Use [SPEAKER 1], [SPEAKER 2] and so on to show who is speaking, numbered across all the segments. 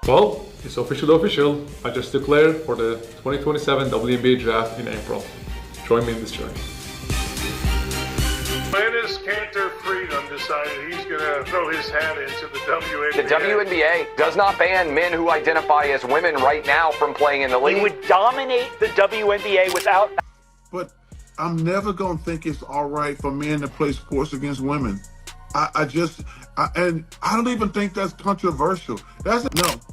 [SPEAKER 1] Well, it's official. I just declared for the 2027 WNBA draft in April. Join me in this journey.
[SPEAKER 2] When is Cantor Freedom decided he's going to throw his hat into the WNBA?
[SPEAKER 3] The WNBA does not ban men who identify as women right now from playing in the league.
[SPEAKER 4] He would dominate the WNBA without...
[SPEAKER 5] But I'm never going to think it's all right for men to play sports against women. And I don't even think that's controversial.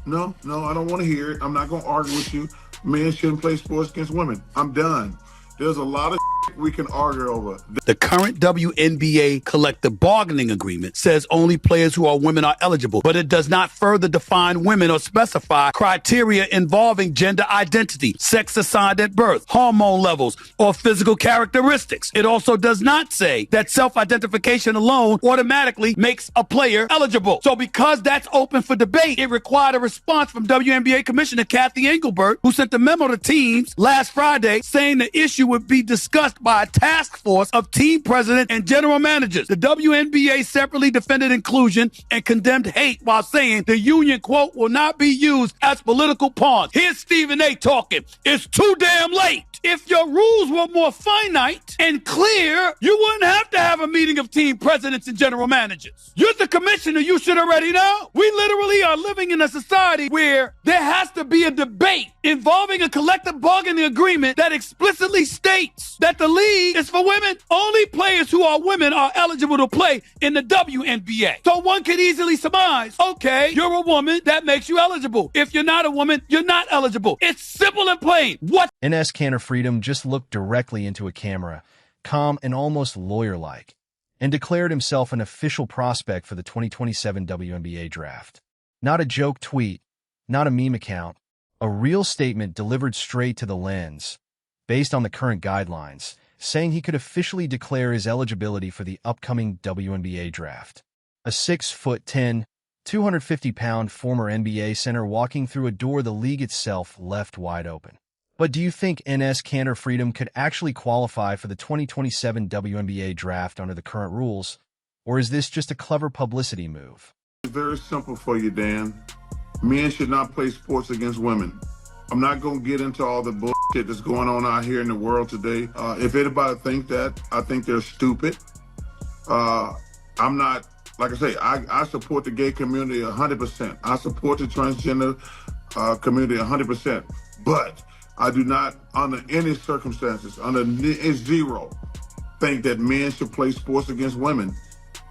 [SPEAKER 5] No, I don't want to hear it. I'm not going to argue with you. Men shouldn't play sports against women. I'm done. There's a lot of we can argue over.
[SPEAKER 6] The current WNBA collective bargaining agreement says only players who are women are eligible, but it does not further define women or specify criteria involving gender identity, sex assigned at birth, hormone levels, or physical characteristics. It also does not say that self-identification alone automatically makes a player eligible. So because that's open for debate, it required a response from WNBA Commissioner Kathy Engelbert, who sent a memo to teams last Friday saying the issue would be discussed by a task force of team presidents and general managers. The WNBA separately defended inclusion and condemned hate while saying the union, quote, will not be used as political pawns. Here's Stephen A. talking. It's too damn late. If your rules were more finite and clear, you wouldn't have to have a meeting of team presidents and general managers. You're the commissioner. You should already know. We literally are living in a society where there has to be a debate involving a collective bargaining agreement that explicitly states that the league is for women. Only players who are women are eligible to play in the WNBA. So one could easily surmise, okay, you're a woman, that makes you eligible. If you're not a woman, you're not eligible. It's simple and plain. What?
[SPEAKER 7] Cantor Freedom just looked directly into a camera, calm and almost lawyer-like, and declared himself an official prospect for the 2027 WNBA draft. Not a joke tweet, not a meme account, a real statement delivered straight to the lens, based on the current guidelines, saying he could officially declare his eligibility for the upcoming WNBA draft. A 6'10", 250-pound former NBA center walking through a door the league itself left wide open. But do you think Cantor Freedom could actually qualify for the 2027 WNBA draft under the current rules, or is this just a clever publicity move?
[SPEAKER 5] It's very simple for you, Dan. Men should not play sports against women. I'm not going to get into all the bullshit that's going on out here in the world today. If anybody thinks that, I think they're stupid. I'm not, like I say, I support the gay community 100%. I support the transgender community 100%. But I do not, under any circumstances, under zero, think that men should play sports against women.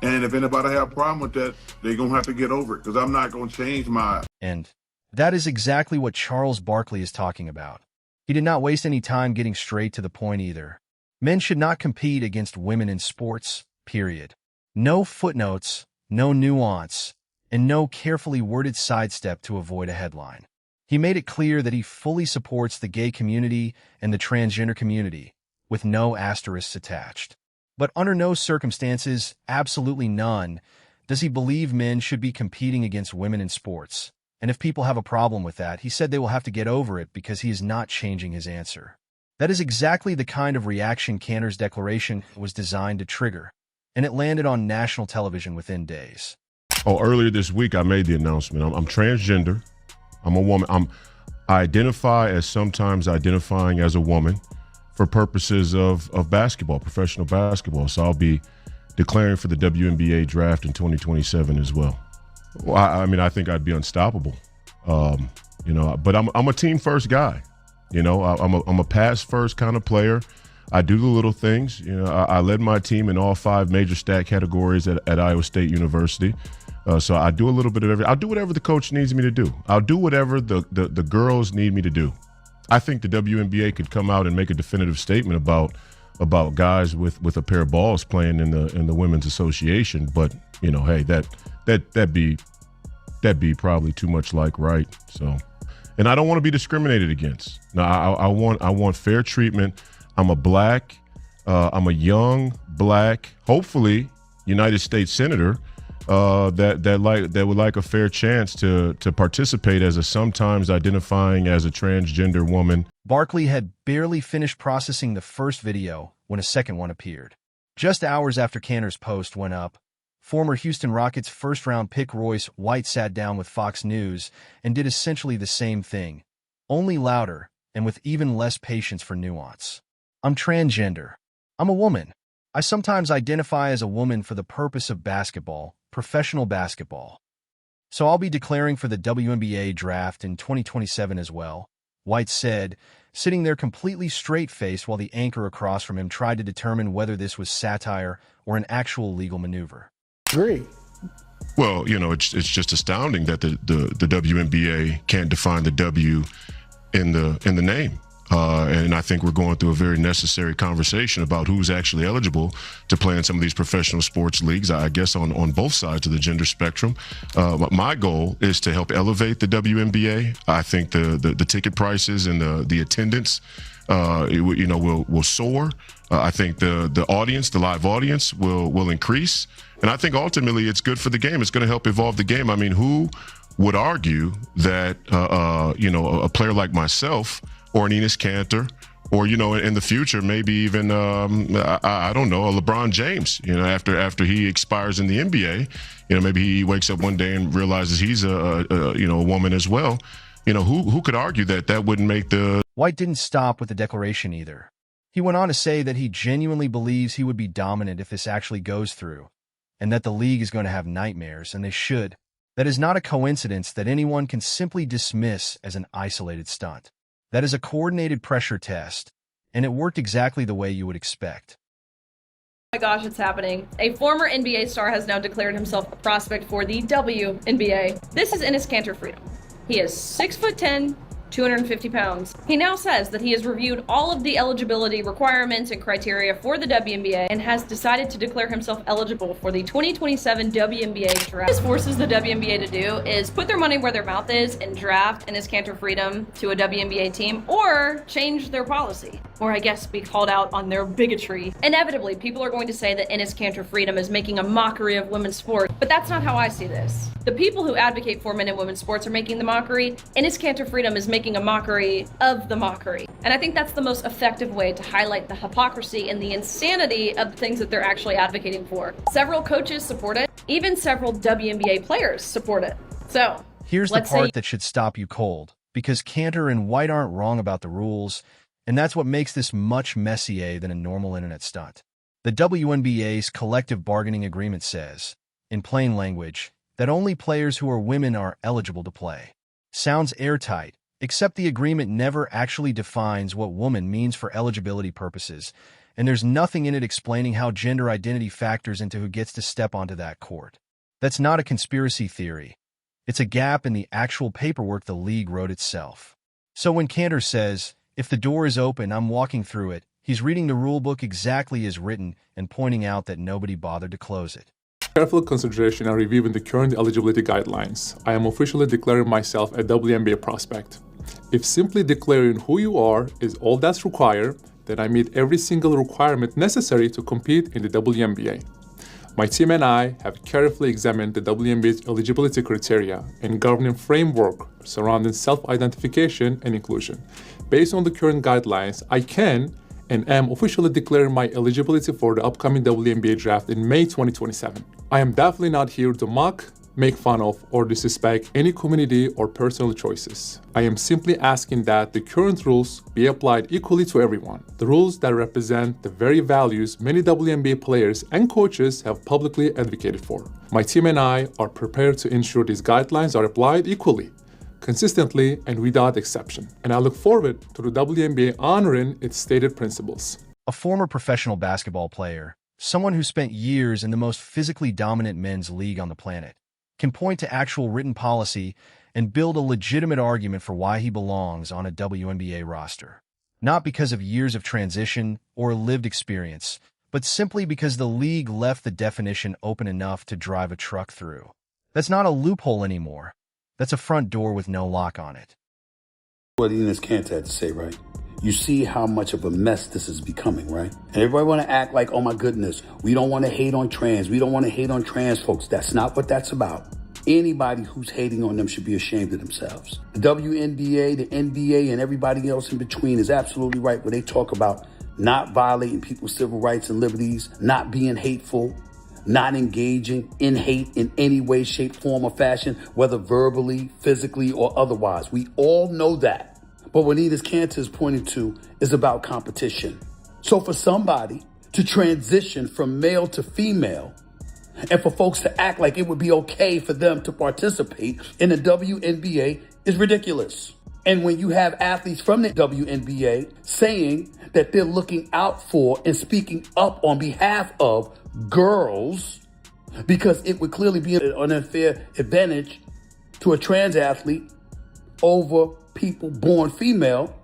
[SPEAKER 5] And if anybody have a problem with that, they're going to have to get over it, because I'm not going to change my...
[SPEAKER 7] And that is exactly what Charles Barkley is talking about. He did not waste any time getting straight to the point either. Men should not compete against women in sports, period. No footnotes, no nuance, and no carefully worded sidestep to avoid a headline. He made it clear that he fully supports the gay community and the transgender community, with no asterisks attached. But under no circumstances, absolutely none, does he believe men should be competing against women in sports. And if people have a problem with that, he said they will have to get over it because he is not changing his answer. That is exactly the kind of reaction Cantor's declaration was designed to trigger, and it landed on national television within days.
[SPEAKER 8] Earlier this week, I made the announcement. I'm transgender. I'm a woman. I identify as sometimes identifying as a woman for purposes of basketball, professional basketball. So I'll be declaring for the WNBA draft in 2027 as well. Well, I think I'd be unstoppable, but I'm a team first guy. I'm a pass first kind of player. I do the little things. I led my team in all 5 major stat categories at Iowa State University. So I do a little bit of everything. I'll do whatever the coach needs me to do. I'll do whatever the girls need me to do. I think the WNBA could come out and make a definitive statement about guys with a pair of balls playing in the women's association. But hey, that'd be probably too much like right. So, and I don't want to be discriminated against. No, I want fair treatment. I'm a black, I'm a young black, hopefully United States senator. That would like a fair chance to participate as a sometimes identifying as a transgender woman.
[SPEAKER 7] Barkley had barely finished processing the first video when a second one appeared. Just hours after Cantor's post went up, Former Houston Rockets first-round pick Royce White sat down with Fox News and did essentially the same thing, only louder and with even less patience for nuance. I'm transgender. I'm a woman. I sometimes identify as a woman for the purpose of basketball, professional basketball. So I'll be declaring for the WNBA draft in 2027 as well, White said, sitting there completely straight-faced while the anchor across from him tried to determine whether this was satire or an actual legal maneuver.
[SPEAKER 9] Agree.
[SPEAKER 8] Well, it's just astounding that the WNBA can't define the W in the name. And I think we're going through a very necessary conversation about who's actually eligible to play in some of these professional sports leagues, I guess on both sides of the gender spectrum. My goal is to help elevate the WNBA. I think the ticket prices and the attendance will soar. I think the audience, the live audience will increase. And I think ultimately it's good for the game. It's going to help evolve the game. I mean, who would argue that, a player like myself or an Enes Kanter or, in the future, maybe even, I don't know, a LeBron James, after he expires in the NBA, maybe he wakes up one day and realizes he's a woman as well. Who could argue that wouldn't make the...
[SPEAKER 7] White didn't stop with the declaration either. He went on to say that he genuinely believes he would be dominant if this actually goes through, and that the league is going to have nightmares, and they should. That is not a coincidence that anyone can simply dismiss as an isolated stunt. That is a coordinated pressure test, and it worked exactly the way you would expect.
[SPEAKER 10] Oh my gosh, it's happening. A former NBA star has now declared himself a prospect for the WNBA. This is Enes Kanter Freedom. He is 6'10", 250 pounds. He now says that he has reviewed all of the eligibility requirements and criteria for the WNBA and has decided to declare himself eligible for the 2027 WNBA draft. What this forces the WNBA to do is put their money where their mouth is and draft Enes Kanter Freedom to a WNBA team, or change their policy, or I guess be called out on their bigotry. Inevitably, people are going to say that Enes Kanter Freedom is making a mockery of women's sport, but that's not how I see this. The people who advocate for men and women's sports are making the mockery. Enes Kanter Freedom is making a mockery of the mockery. And I think that's the most effective way to highlight the hypocrisy and the insanity of the things that they're actually advocating for. Several coaches support it. Even several WNBA players support it. So,
[SPEAKER 7] here's the part that should stop you cold, because Kanter and White aren't wrong about the rules, and that's what makes this much messier than a normal internet stunt. The WNBA's collective bargaining agreement says, in plain language, that only players who are women are eligible to play. Sounds airtight, except the agreement never actually defines what woman means for eligibility purposes, and there's nothing in it explaining how gender identity factors into who gets to step onto that court. That's not a conspiracy theory. It's a gap in the actual paperwork the league wrote itself. So when Kanter says, if the door is open, I'm walking through it, he's reading the rulebook exactly as written and pointing out that nobody bothered to close it.
[SPEAKER 1] Careful consideration and reviewing the current eligibility guidelines, I am officially declaring myself a WNBA prospect. If simply declaring who you are is all that's required, then I meet every single requirement necessary to compete in the WNBA. My team and I have carefully examined the WNBA's eligibility criteria and governing framework surrounding self-identification and inclusion. Based on the current guidelines, I can and am officially declaring my eligibility for the upcoming WNBA draft in May 2027. I am definitely not here to mock, make fun of, or disrespect any community or personal choices. I am simply asking that the current rules be applied equally to everyone. The rules that represent the very values many WNBA players and coaches have publicly advocated for. My team and I are prepared to ensure these guidelines are applied equally, consistently, and without exception. And I look forward to the WNBA honoring its stated principles.
[SPEAKER 7] A former professional basketball player, someone who spent years in the most physically dominant men's league on the planet, can point to actual written policy and build a legitimate argument for why he belongs on a WNBA roster. Not because of years of transition or lived experience, but simply because the league left the definition open enough to drive a truck through. That's not a loophole anymore. That's a front door with no lock on it.
[SPEAKER 9] What Enes Kanter had to say, right? You see how much of a mess this is becoming, right? And everybody want to act like, oh my goodness, we don't want to hate on trans. We don't want to hate on trans folks. That's not what that's about. Anybody who's hating on them should be ashamed of themselves. The WNBA, the NBA, and everybody else in between is absolutely right when they talk about not violating people's civil rights and liberties, not being hateful. not engaging in hate in any way, shape, form, or fashion, whether verbally, physically, or otherwise. We all know that. But what Enes Kanter is pointing to is about competition. So for somebody to transition from male to female, and for folks to act like it would be okay for them to participate in the WNBA is ridiculous. And when you have athletes from the WNBA saying that they're looking out for and speaking up on behalf of girls, because it would clearly be an unfair advantage to a trans athlete over people born female,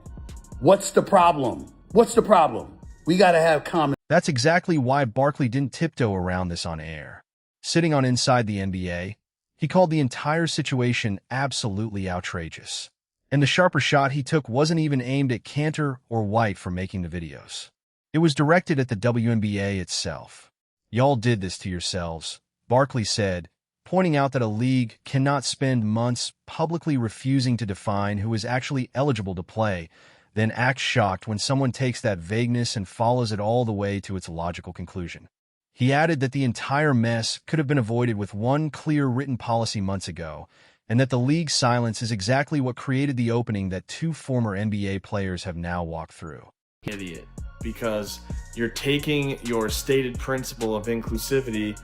[SPEAKER 9] what's the problem? What's the problem? We got to have common.
[SPEAKER 7] That's exactly why Barkley didn't tiptoe around this on air. Sitting on Inside the NBA, he called the entire situation absolutely outrageous. And the sharper shot he took wasn't even aimed at Kanter or White for making the videos. It was directed at the WNBA itself. "Y'all did this to yourselves," Barkley said, pointing out that a league cannot spend months publicly refusing to define who is actually eligible to play, then act shocked when someone takes that vagueness and follows it all the way to its logical conclusion. He added that the entire mess could have been avoided with one clear written policy months ago, and that the league's silence is exactly what created the opening that two former NBA players have now walked through.
[SPEAKER 11] Idiot, because you're taking your stated principle of inclusivity,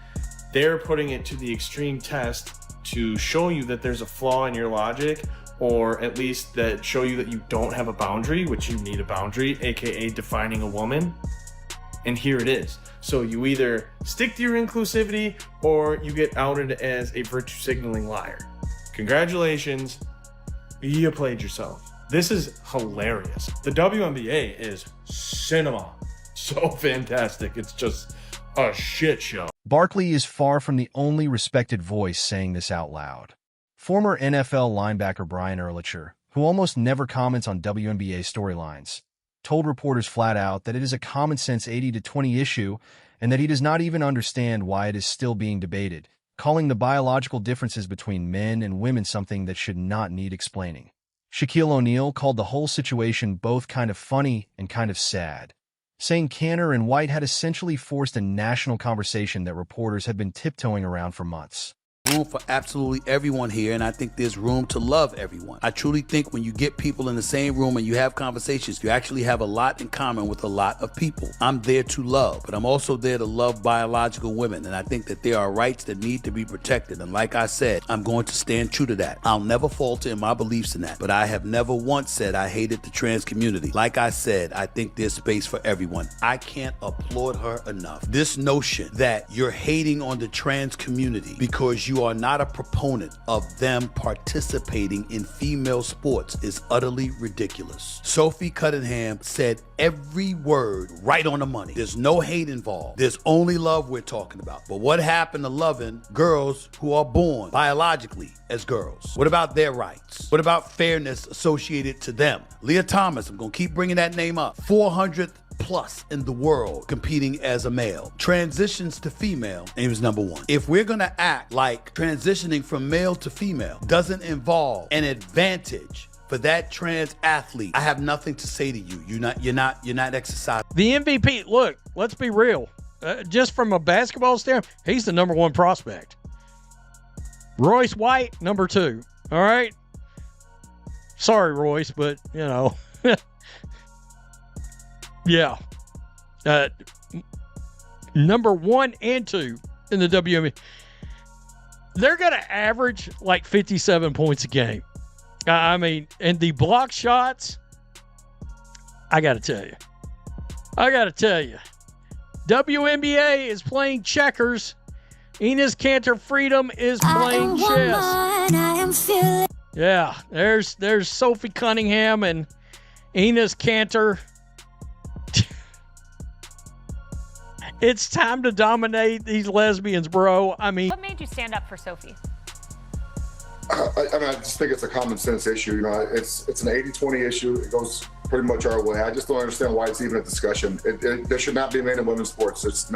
[SPEAKER 11] they're putting it to the extreme test to show you that there's a flaw in your logic, or at least that show you that you don't have a boundary, which you need a boundary, aka defining a woman. And here it is. So you either stick to your inclusivity or you get outed as a virtue signaling liar. Congratulations, you played yourself. This is hilarious. The WNBA is cinema. So fantastic. It's just a shit show.
[SPEAKER 7] Barkley is far from the only respected voice saying this out loud. Former NFL linebacker Brian Urlacher, who almost never comments on WNBA storylines, told reporters flat out that it is a common-sense 80-20 issue and that he does not even understand why it is still being debated, calling the biological differences between men and women something that should not need explaining. Shaquille O'Neal called the whole situation both kind of funny and kind of sad, saying Kanter and White had essentially forced a national conversation that reporters had been tiptoeing around for months.
[SPEAKER 9] Room for absolutely everyone here, and I think there's room to love everyone. I truly think when you get people in the same room and you have conversations, you actually have a lot in common with a lot of people. I'm there to love, but I'm also there to love biological women, and I think that there are rights that need to be protected, and like I said, I'm going to stand true to that. I'll never falter in my beliefs in that, but I have never once said I hated the trans community. Like I said, I think there's space for everyone. I can't applaud her enough. This notion that you're hating on the trans community because you are not a proponent of them participating in female sports is utterly ridiculous. Sophie Cunningham said every word right on the money. There's no hate involved. There's only love we're talking about. But what happened to loving girls who are born biologically as girls? What about their rights? What about fairness associated to them? Leah Thomas, I'm going to keep bringing that name up. 400th plus in the world competing as a male. Transitions to female, and he was number one. If we're gonna act like transitioning from male to female doesn't involve an advantage for that trans athlete, I have nothing to say to you. You're not exercising.
[SPEAKER 12] The MVP, look, let's be real. Just from a basketball standpoint, he's the number one prospect. Royce White, number two. All right? Sorry, Royce, but, you know. Yeah. Number 1 and 2 in the WNBA. They're going to average like 57 points a game. I mean, and the block shots, I got to tell you. WNBA is playing checkers. Enes Kanter Freedom is playing chess. Yeah, there's Sophie Cunningham and Enes Kanter. It's time to dominate these lesbians, bro. I mean,
[SPEAKER 13] what made you stand up for Sophie?
[SPEAKER 14] I just think it's a common sense issue. You know, it's an 80-20 issue. It goes pretty much our way. I just don't understand why it's even a discussion. There should not be men and women's sports. It's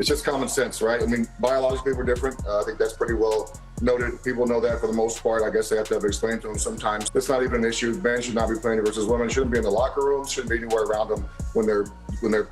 [SPEAKER 14] just common sense, right? I mean, biologically we're different. I think that's pretty well noted. People know that for the most part. I guess they have to have it explained to them sometimes. It's not even an issue. Men should not be playing versus women. Shouldn't be in the locker room. Shouldn't be anywhere around them when they're